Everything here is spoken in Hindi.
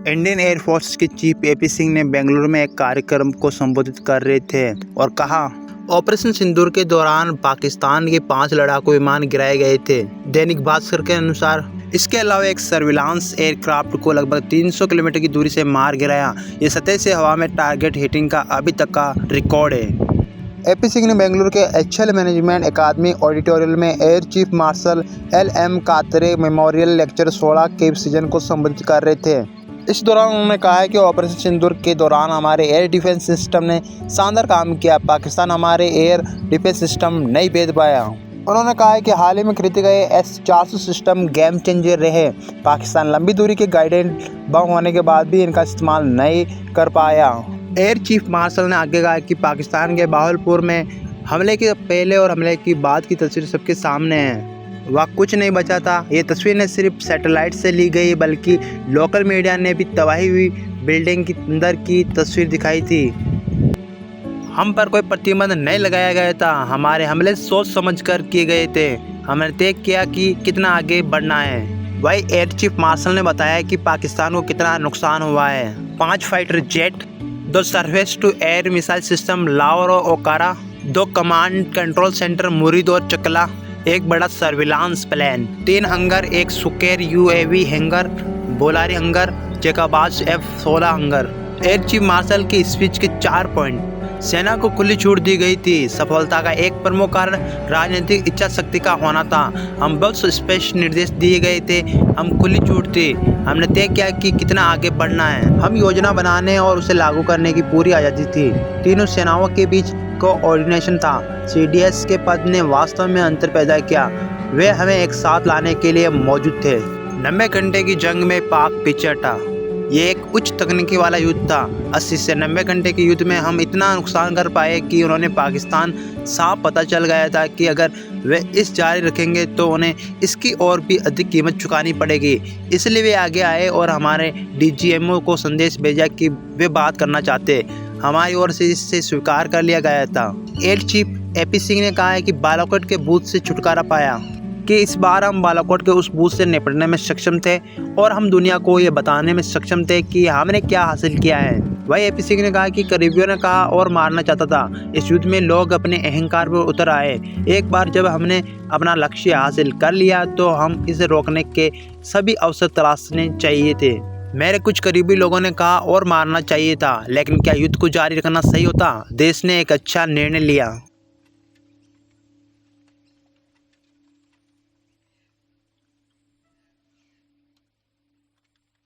इंडियन एयरफोर्स के चीफ एपी सिंह ने बेंगलुरु में एक कार्यक्रम को संबोधित कर रहे थे और कहा, ऑपरेशन सिंदूर के दौरान पाकिस्तान के 5 लड़ाकू विमान गिराए गए थे। दैनिक भास्कर के अनुसार इसके अलावा एक सर्विलांस एयरक्राफ्ट को लगभग 300 किलोमीटर की दूरी से मार गिराया। ये सतह से हवा में टारगेट हिटिंग का अभी तक का रिकॉर्ड है। एपी सिंह ने बेंगलुरु के एचएल मैनेजमेंट अकादमी ऑडिटोरियम में एयर चीफ मार्शल एल.एम. कातरे मेमोरियल लेक्चर 16 के सीजन को संबोधित कर रहे थे। इस दौरान उन्होंने कहा है कि ऑपरेशन सिंदूर के दौरान हमारे एयर डिफेंस सिस्टम ने शानदार काम किया। पाकिस्तान हमारे एयर डिफेंस सिस्टम नहीं भेज पाया। उन्होंने कहा है कि हाल ही में खरीदे गए S-400 सिस्टम गेम चेंजर रहे। पाकिस्तान लंबी दूरी के गाइडेंस बम होने के बाद भी इनका इस्तेमाल नहीं कर पाया। एयर चीफ मार्शल ने आगे कहा कि पाकिस्तान के बावलपुर में हमले के पहले और हमले की बाद की तस्वीर सबके सामने है। वह कुछ नहीं बचा था। ये तस्वीर न सिर्फ सैटेलाइट से ली गई बल्कि लोकल मीडिया ने भी तबाही हुई बिल्डिंग के अंदर की तस्वीर दिखाई थी। हम पर कोई प्रतिबंध नहीं लगाया गया था। हमारे हमले सोच समझकर किए गए थे। हमने तय किया कि कितना आगे बढ़ना है। वही एयर चीफ मार्शल ने बताया कि पाकिस्तान को कितना नुकसान हुआ है। 5 fighter jet, 2 surface to air missile system Lahore और ओकारा, 2 कमांड कंट्रोल सेंटर मुरीद और चकला, एक बड़ा सर्विलांस प्लान, 3 हंगर, 1 सुकेर UAV हैंगर, बोलारी हंगर, जैकाबाज F-16 hangar. Air chief marshal की स्पीच के 4 पॉइंट। सेना को खुली छूट दी गई थी। सफलता का एक प्रमुख कारण राजनीतिक इच्छा शक्ति का होना था। हम बहुत स्पष्ट निर्देश दिए गए थे। हम खुली छूट थी। हमने तय किया कि कितना आगे बढ़ना है। हम योजना बनाने और उसे लागू करने की पूरी आज़ादी थी। तीनों सेनाओं के बीच कोऑर्डिनेशन था। CDS के पद ने वास्तव में अंतर पैदा किया। वे हमें एक साथ लाने के लिए मौजूद थे। 90 घंटे की जंग में पाक पीछे हटा। ये एक उच्च तकनीकी वाला युद्ध था। 80 से 90 घंटे के युद्ध में हम इतना नुकसान कर पाए कि उन्होंने पाकिस्तान साफ पता चल गया था कि अगर वे इस जारी रखेंगे तो उन्हें इसकी और भी अधिक कीमत चुकानी पड़ेगी। इसलिए वे आगे आए और हमारे DGMO को संदेश भेजा कि वे बात करना चाहते। हमारी ओर से इससे स्वीकार कर लिया गया था। एयर चीफ एपी सिंह ने कहा है कि बालाकोट के बूथ से छुटकारा पाया कि इस बार हम बालाकोट के उस बूथ से निपटने में सक्षम थे और हम दुनिया को ये बताने में सक्षम थे कि हमने क्या हासिल किया है। वही एपी सिंह ने कहा कि करीबियों ने कहा और मारना चाहता था। इस युद्ध में लोग अपने अहंकार पर उतर आए। एक बार जब हमने अपना लक्ष्य हासिल कर लिया तो हम इसे रोकने के सभी अवसर तलाशने चाहिए थे। मेरे कुछ करीबी लोगों ने कहा और मारना चाहिए था, लेकिन क्या युद्ध को जारी रखना सही होता? देश ने एक अच्छा निर्णय लिया।